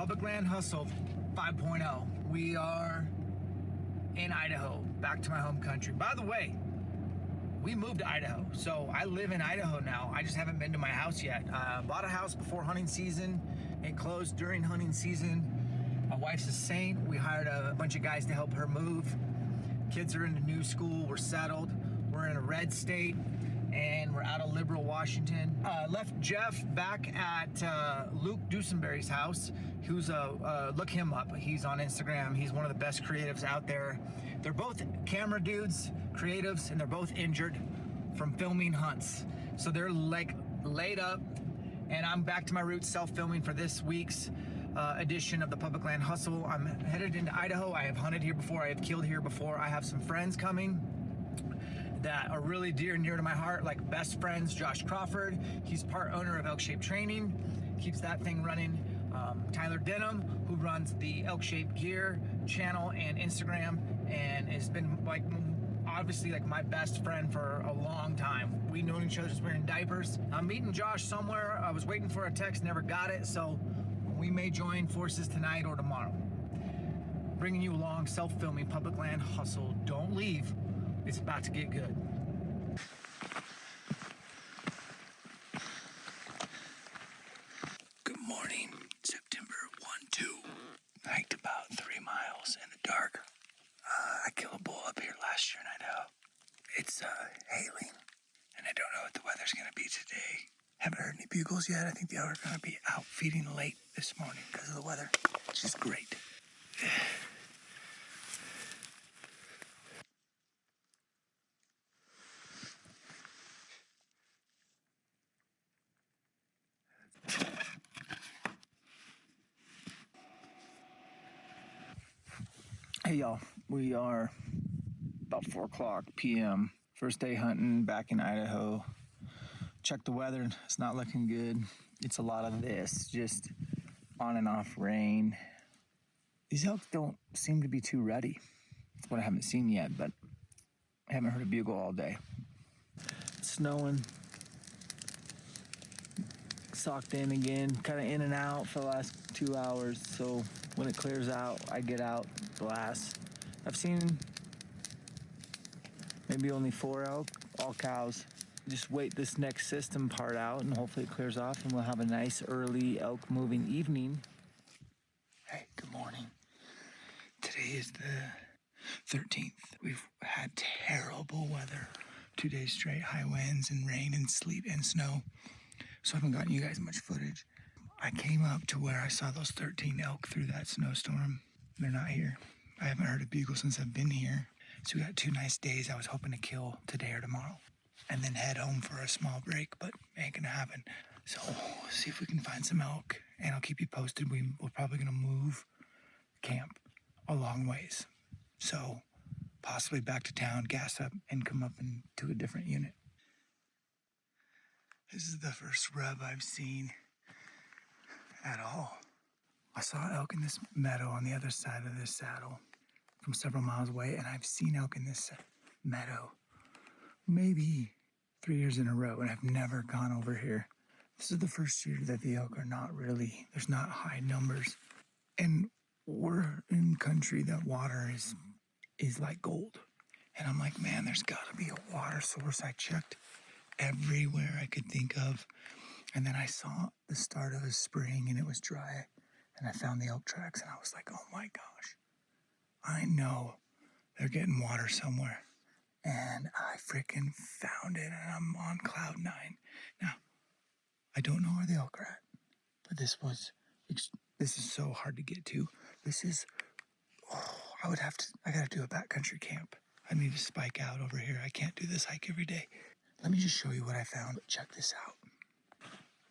Public Land Hustle 5.0. We are in Idaho, back to my home country. By the way, we moved to Idaho, so I live in Idaho now. I just haven't been to my house yet. Bought a house before hunting season. It closed during hunting season. My wife's a saint. We hired a bunch of guys to help her move. Kids are in the new school. We're settled. We're in a red state, and we're out of Liberal, Washington. Left Jeff back at Luke Dusenberry's house. Who's look him up. He's on Instagram. He's one of the best creatives out there. They're both camera dudes, creatives, and they're both injured from filming hunts. So they're like laid up, and I'm back to my roots, self-filming for this week's edition of the Public Land Hustle. I'm headed into Idaho. I have hunted here before. I have killed here before. I have some friends coming that are really dear and near to my heart, like best friends. Josh Crawford, he's part owner of ElkShape Training, keeps that thing running. Tyler Denham, who runs the ElkShape Gear channel and Instagram, and has been like obviously like my best friend for a long time. We known each other since we were in diapers. I'm meeting Josh somewhere. I was waiting for a text, never got it, so we may join forces tonight or tomorrow. Bringing you along, self-filming Public Land Hustle. Don't leave. It's about to get good. Good morning, September 1-2. Hiked about 3 miles in the dark. I killed a bull up here last year in Idaho. It's hailing, and I don't know what the weather's gonna be today. Haven't heard any bugles yet. I think the elk are gonna be out feeding late this morning because of the weather, which is great. Hey y'all, we are about 4:00 p.m. First day hunting back in Idaho. Check the weather, it's not looking good. It's a lot of this, just on and off rain. These elk don't seem to be too ready. That's what I haven't seen yet, but I haven't heard a bugle all day. It's snowing. Socked in again, kind of in and out for the last 2 hours, so when it clears out, I get out, blast. I've seen maybe only 4 elk, all cows. Just wait this next system part out, and hopefully it clears off, and we'll have a nice early elk moving evening. Hey, good morning. Today is the 13th. We've had terrible weather. 2 days straight, high winds and rain and sleet and snow. So I haven't gotten you guys much footage. I came up to where I saw those 13 elk through that snowstorm. They're not here. I haven't heard a bugle since I've been here. So we got 2 nice days. I was hoping to kill today or tomorrow and then head home for a small break, but ain't gonna happen. So see if we can find some elk, and I'll keep you posted. We're probably gonna move camp a long ways. So possibly back to town, gas up, and come up into a different unit. This is the first rub I've seen at all. I saw elk in this meadow on the other side of this saddle from several miles away, and I've seen elk in this meadow maybe 3 years in a row, and I've never gone over here. This is the first year that the elk are not really, there's not high numbers. And we're in country that water is like gold. And I'm like, man, there's gotta be a water source. I checked everywhere I could think of, and then I saw the start of a spring and it was dry, and I found the elk tracks, and I was like, oh my gosh, I know they're getting water somewhere, and I freaking found it, and I'm on cloud 9. Now, I don't know where the elk are at, but this is so hard to get to. This is, I gotta do a backcountry camp. I need to spike out over here. I can't do this hike every day. Let me just show you what I found. Check this out.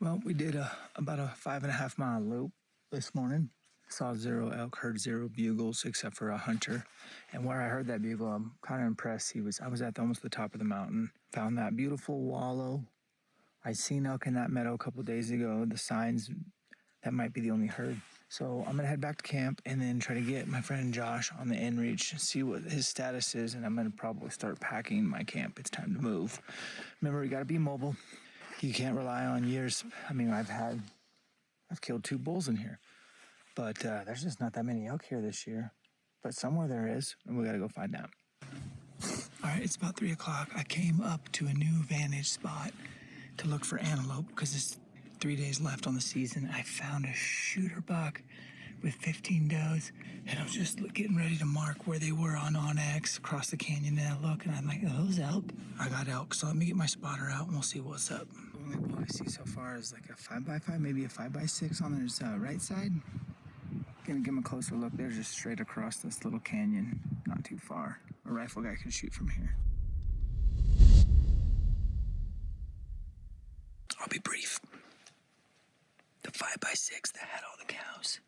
Well, we did about a 5.5 mile loop this morning. Saw 0 elk, heard 0 bugles except for a hunter. And where I heard that bugle, I'm kind of impressed. I was at almost the top of the mountain. Found that beautiful wallow. I seen elk in that meadow a couple days ago. The signs, that might be the only herd. So I'm gonna head back to camp and then try to get my friend Josh on the inReach, see what his status is, and I'm gonna probably start packing my camp. It's time to move. Remember, you gotta be mobile. You can't rely on years. I mean, I've killed 2 bulls in here. But there's just not that many elk here this year. But somewhere there is, and we gotta go find out. All right, it's about 3 o'clock. I came up to a new vantage spot to look for antelope because it's 3 days left on the season. I found a shooter buck with 15 does, and I was just getting ready to mark where they were on Onyx across the canyon. And I look, and I'm like, are those elk? I got elk, so let me get my spotter out, and we'll see what's up. The only bull I see so far is like a 5x5, maybe a 5x6 on his right side. Gonna give him a closer look. They're just straight across this little canyon, not too far. A rifle guy can shoot from here. I'll be brief. The 5x6 that had all the cows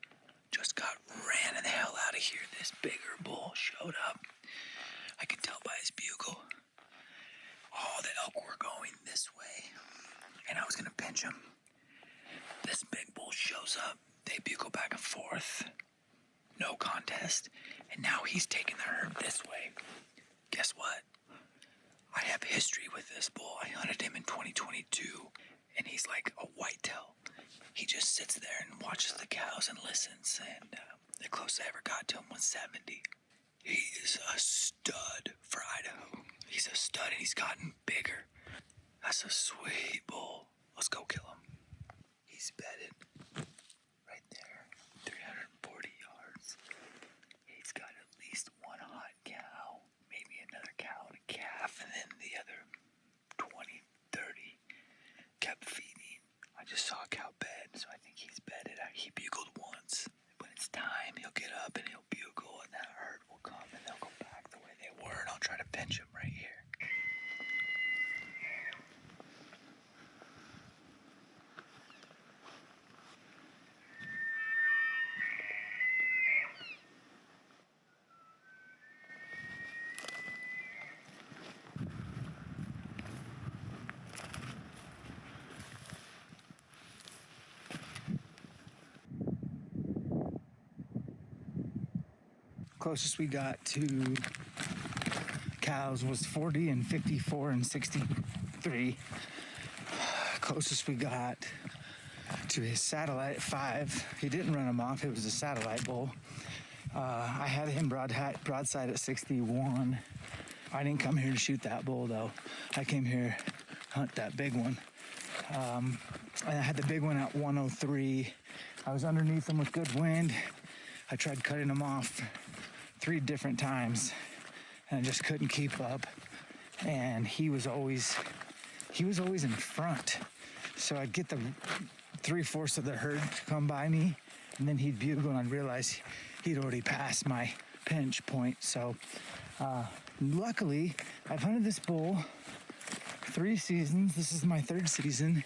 just got ran the hell out of here. This bigger bull showed up. I could tell by his bugle. All the elk were going this way, and I was gonna pinch him. This big bull shows up. They bugle back and forth. No contest. And now he's taking the herd this way. Guess what? I have history with this bull. I hunted him in 2022, and he's like a whitetail. He just sits there and watches the cows and listens, and the closest I ever got to him was 70. He is a stud for Idaho. He's a stud, and he's gotten bigger. That's a sweet bull. Let's go kill him. He's bedded right there, 340 yards. He's got at least one hot cow, maybe another cow and a calf, and then the other 20, 30 kept feeding. I just saw a cow bed, so I think he's bedded. He bugled once. When it's time, he'll get up and he'll bugle, and that herd will come, and they'll go back the way they were, and I'll try to pinch him right here. Closest we got to cows was 40 and 54 and 63. Closest we got to his satellite 5. He didn't run him off. It was a satellite bull. I had him broadside at 61. I didn't come here to shoot that bull though. I came here to hunt that big one. And I had the big one at 103. I was underneath him with good wind. I tried cutting him off 3 different times, and I just couldn't keep up. And he was always in front. So I'd get the 3/4 of the herd to come by me, and then he'd bugle, and I'd realize he'd already passed my pinch point. So luckily, I've hunted this bull 3 seasons. This is my 3rd season,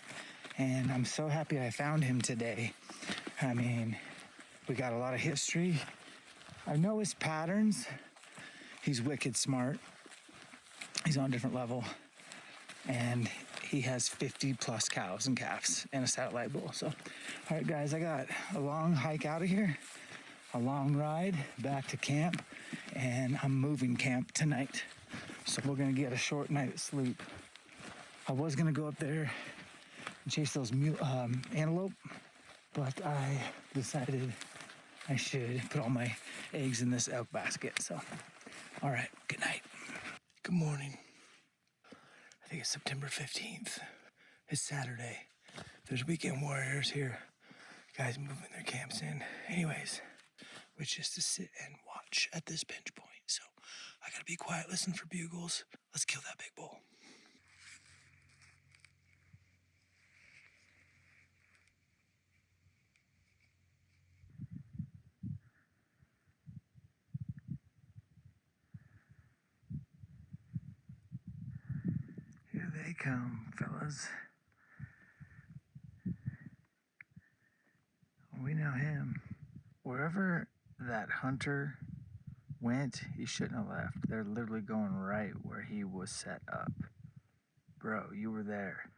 and I'm so happy I found him today. I mean, we got a lot of history. I know his patterns. He's wicked smart. He's on a different level. And he has 50 plus cows and calves and a satellite bull. So, all right, guys, I got a long hike out of here, a long ride back to camp, and I'm moving camp tonight. So we're gonna get a short night of sleep. I was gonna go up there and chase those antelope, but I decided I should put all my eggs in this elk basket. So, all right, good night. Good morning. I think it's September 15th. It's Saturday. There's weekend warriors here. Guys moving their camps in. Anyways, which is to sit and watch at this pinch point. So I gotta be quiet, listen for bugles. Let's kill that big bull. Here they come, fellas. We know him. Wherever that hunter went, he shouldn't have left. They're literally going right where he was set up. Bro, you were there.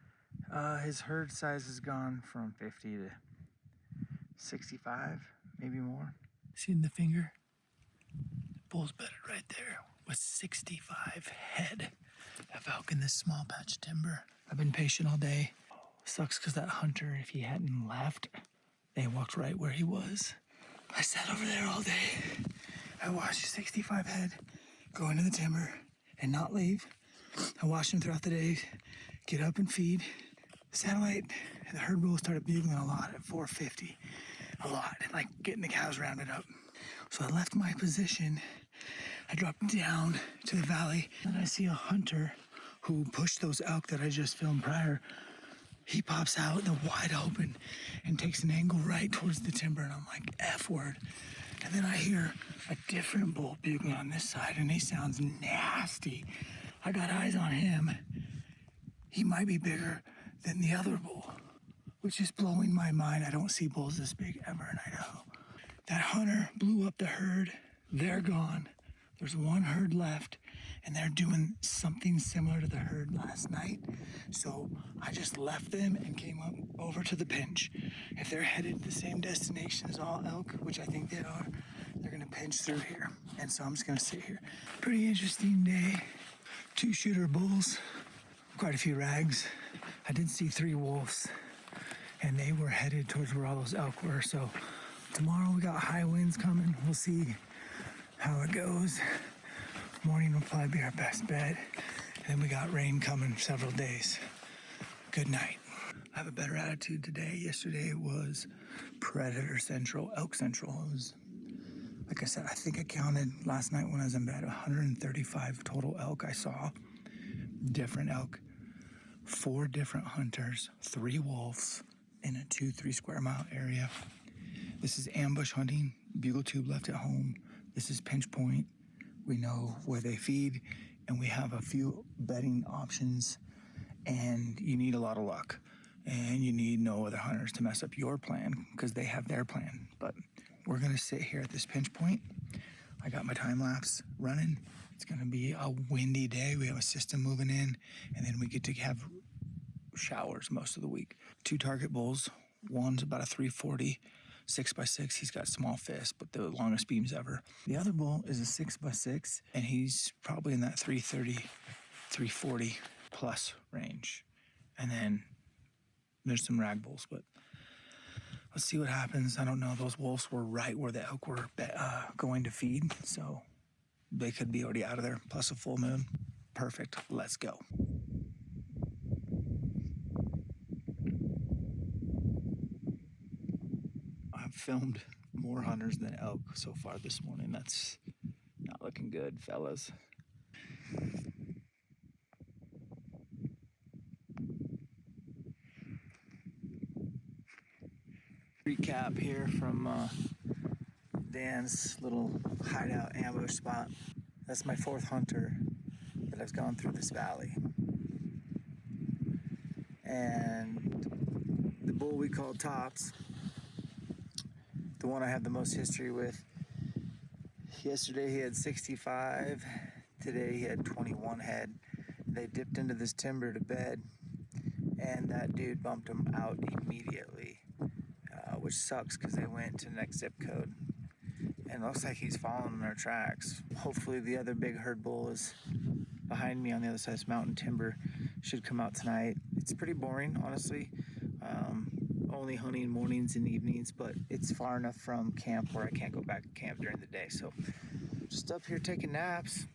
His herd size has gone from 50 to 65, maybe more. Seen the finger? Bull's bedded right there with 65 head of elk in this small patch of timber. I've been patient all day. Sucks because that hunter, if he hadn't left, they walked right where he was. I sat over there all day. I watched 65 head go into the timber and not leave. I watched them throughout the day, get up and feed. The satellite and the herd bull started bugling a lot at 450. A lot, like getting the cows rounded up. So I left my position. I dropped down to the valley and I see a hunter who pushed those elk that I just filmed prior. He pops out in the wide open and takes an angle right towards the timber, and I'm like, F word. And then I hear a different bull bugling on this side, and he sounds nasty. I got eyes on him. He might be bigger than the other bull, which is blowing my mind. I don't see bulls this big ever in Idaho. That hunter blew up the herd. They're gone. There's one herd left, and they're doing something similar to the herd last night. So I just left them and came up over to the pinch. If they're headed to the same destination as all elk, which I think they are, they're gonna pinch through here. And so I'm just gonna sit here. Pretty interesting day. 2 shooter bulls, quite a few rags. I did see 3 wolves, and they were headed towards where all those elk were. So tomorrow we got high winds coming. We'll see how it goes. Morning will probably be our best bet. And then we got rain coming several days. Good night. I have a better attitude today. Yesterday was predator central, elk central. It was, like I said, I think I counted last night when I was in bed, 135 total elk I saw. Different elk. 4 different hunters, 3 wolves in a 2-3 square mile area. This is ambush hunting, bugle tube left at home. This is pinch point. We know where they feed, and we have a few bedding options, and you need a lot of luck, and you need no other hunters to mess up your plan because they have their plan. But we're gonna sit here at this pinch point. I got my time lapse running. It's gonna be a windy day. We have a system moving in, and then we get to have showers most of the week. 2 target bulls. One's about a 340. 6x6, he's got small fists, but the longest beams ever. The other bull is a 6x6, and he's probably in that 330, 340 plus range. And then there's some rag bulls, but let's see what happens. I don't know. Those wolves were right where the elk were going to feed, so they could be already out of there, plus a full moon. Perfect. Let's go. Filmed more hunters than elk so far this morning. That's not looking good, fellas. Recap here from Dan's little hideout ambush spot. That's my 4th hunter that I've gone through this valley. And the bull we call Tops, the one I have the most history with. Yesterday he had 65. Today he had 21 head. They dipped into this timber to bed, and that dude bumped him out immediately, which sucks because they went to the next zip code. And it looks like he's following our tracks. Hopefully the other big herd bull is behind me on the other side of this mountain timber. Should come out tonight. It's pretty boring, honestly. Only hunting mornings and evenings, but it's far enough from camp where I can't go back to camp during the day. So just up here taking naps.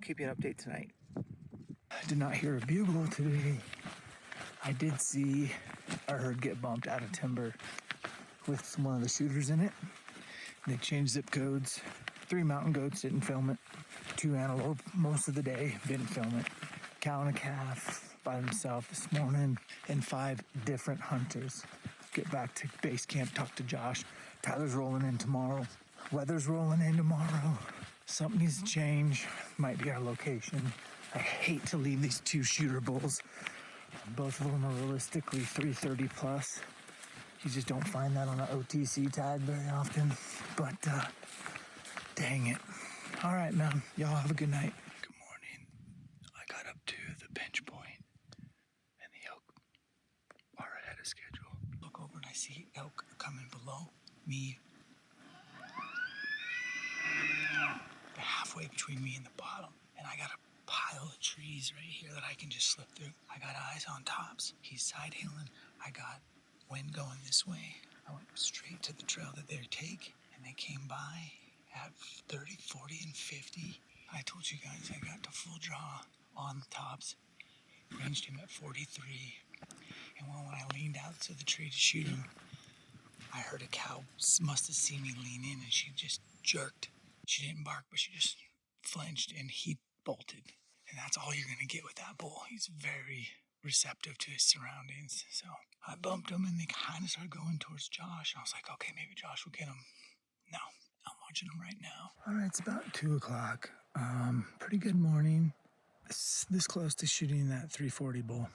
Keep you an update tonight. I did not hear a bugle today. I did see a herd get bumped out of timber with one of the shooters in it. They changed zip codes. 3 mountain goats, didn't film it. 2 antelope most of the day, didn't film it. Cow and a calf by themselves this morning, and 5 different hunters. Get back to base camp, talk to Josh. Tyler's rolling in tomorrow. Weather's rolling in tomorrow. Something needs to change. Might be our location. I hate to leave these 2 shooter bulls. Both of them are realistically 330 plus. You just don't find that on an OTC tag very often. But dang it. All right, man. Y'all have a good night. Good morning. I got up to the pinch point, and the elk are ahead of schedule. Look over and I see elk coming below me. They're halfway between me and the bottom, and I got a pile of trees right here that I can just slip through. I got eyes on Tops. He's side hilling. I got wind going this way. I went straight to the trail that they take, came by at 30, 40, and 50. I told you guys I got to full draw on the tops. Ranged him at 43. And when I leaned out to the tree to shoot him, I heard a cow must have seen me lean in, and she just jerked. She didn't bark, but she just flinched, and he bolted. And that's all you're going to get with that bull. He's very receptive to his surroundings. So I bumped him, and they kind of started going towards Josh. I was like, okay, maybe Josh will get him. No, I'm watching him right now. All right, it's about 2 o'clock. Pretty good morning. This close to shooting that 340 bull.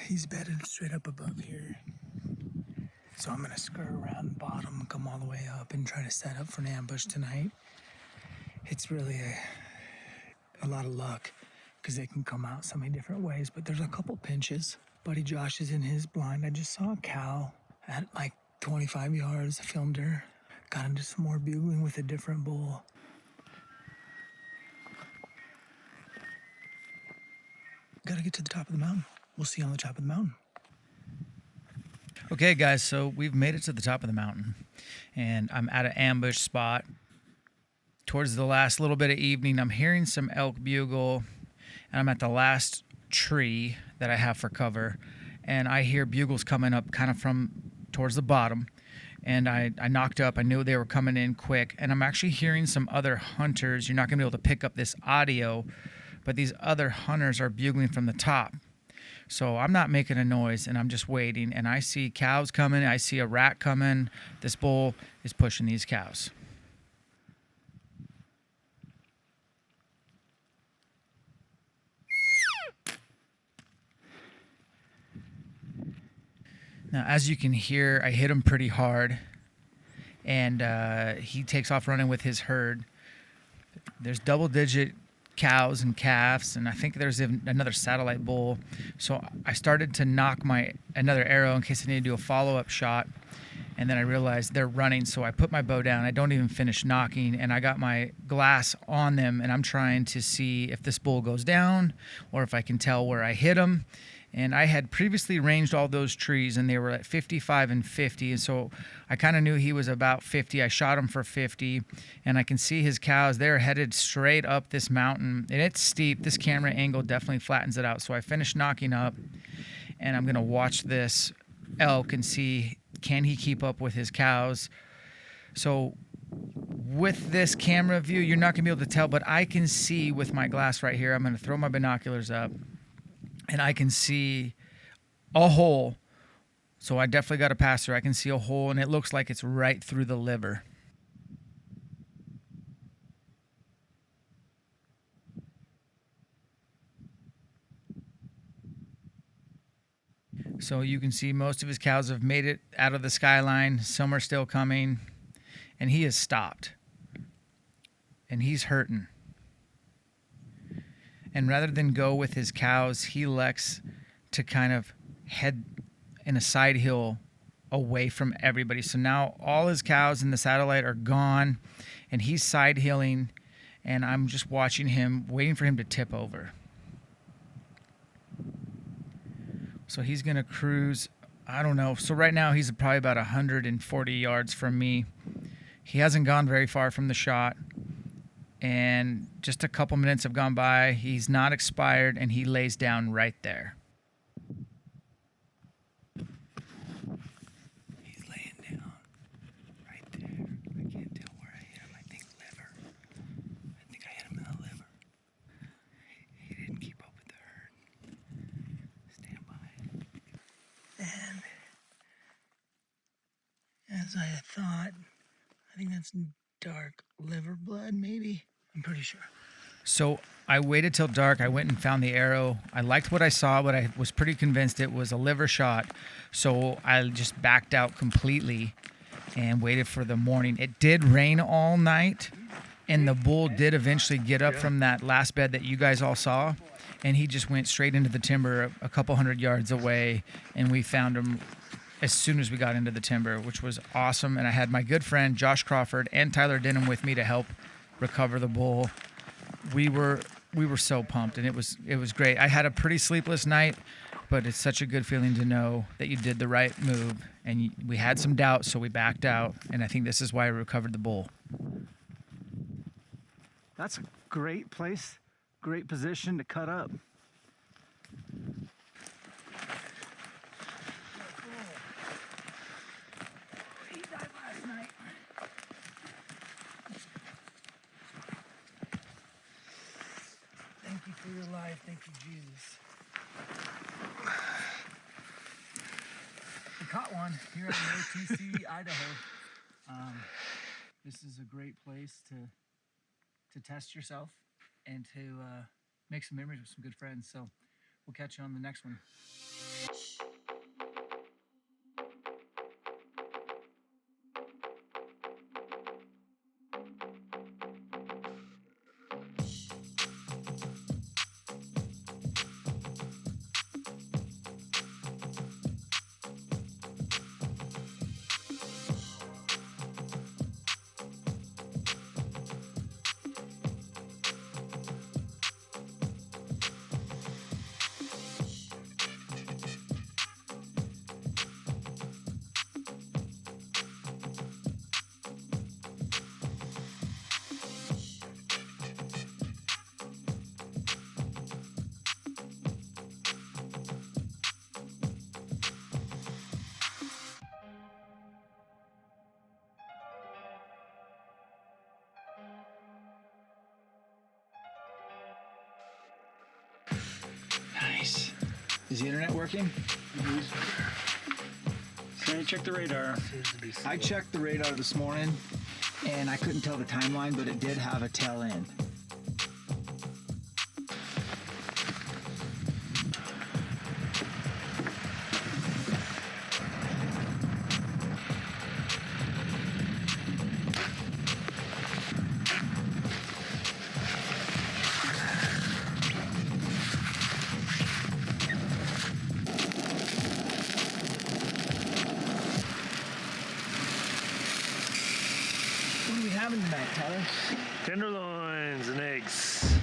He's bedded straight up above here. So I'm gonna skirt around the bottom, come all the way up, and try to set up for an ambush tonight. It's really a lot of luck, because they can come out so many different ways, but there's a couple pinches. Buddy Josh is in his blind. I just saw a cow at like 25 yards, filmed her. Got into some more bugling with a different bull. Gotta get to the top of the mountain. We'll see you on the top of the mountain. Okay, guys, so we've made it to the top of the mountain, and I'm at an ambush spot. Towards the last little bit of evening, I'm hearing some elk bugle, and I'm at the last tree that I have for cover, and I hear bugles coming up kind of from towards the bottom, and I knocked up. I knew they were coming in quick, and I'm actually hearing some other hunters. You're not going to be able to pick up this audio, but these other hunters are bugling from the top. So I'm not making a noise, and I'm just waiting, and I see cows coming. I see a rat coming. This bull is pushing these cows. Now, as you can hear, I hit him pretty hard, and he takes off running with his herd. There's double-digit cows and calves, and I think there's another satellite bull. So I started to knock another arrow in case I need to do a follow-up shot, and then I realized they're running, so I put my bow down. I don't even finish knocking, and I got my glass on them, and I'm trying to see if this bull goes down or if I can tell where I hit him. And I had previously ranged all those trees, and they were at 55 and 50. And so I kind of knew he was about 50. I shot him for 50, and I can see his cows. They're headed straight up this mountain, and it's steep. This camera angle definitely flattens it out. So I finished knocking up, and I'm going to watch this elk and see, can he keep up with his cows? So with this camera view, you're not going to be able to tell, but I can see with my glass right here. I'm going to throw my binoculars up, and I can see a hole. So I definitely got a passer. I can see a hole, and it looks like it's right through the liver. So you can see most of his cows have made it out of the skyline. Some are still coming, and he has stopped, and he's hurting. And rather than go with his cows, he elects to kind of head in a side hill away from everybody. So now all his cows in the satellite are gone, and he's side hilling, and I'm just watching him, waiting for him to tip over. So he's going to cruise, I don't know. So right now he's probably about 140 yards from me. He hasn't gone very far from the shot. And just a couple minutes have gone by. He's not expired, and he lays down right there. He's laying down right there. I can't tell where I hit him. I think liver. I think I hit him in the liver. He didn't keep up with the herd. Stand by. And as I had thought, I think that's dark liver blood, maybe. I'm pretty sure. So I waited till dark. I went and found the arrow. I liked what I saw, but I was pretty convinced it was a liver shot. So I just backed out completely and waited for the morning. It did rain all night, and the bull did eventually get up from that last bed that you guys all saw, and he just went straight into the timber a couple hundred yards away, and we found him as soon as we got into the timber, which was awesome. And I had my good friend Josh Crawford and Tyler Denham with me to help recover the bull. We were so pumped, and it was great. I had a pretty sleepless night. but it's such a good feeling to know that you did the right move. And we had some doubt, so we backed out. And I think this is why I recovered the bull. That's a great place, great position to cut up. He died last night. Thank you for your life. Thank you, Jesus. We caught one here at the OTC Idaho. This is a great place to test yourself and to make some memories with some good friends. So we'll catch you on the next one. Nice. Is the internet working? So you check the radar. I checked the radar this morning and I couldn't tell the timeline, but it did have a tail end. What are we having tonight, Tyler? Tenderloins and eggs.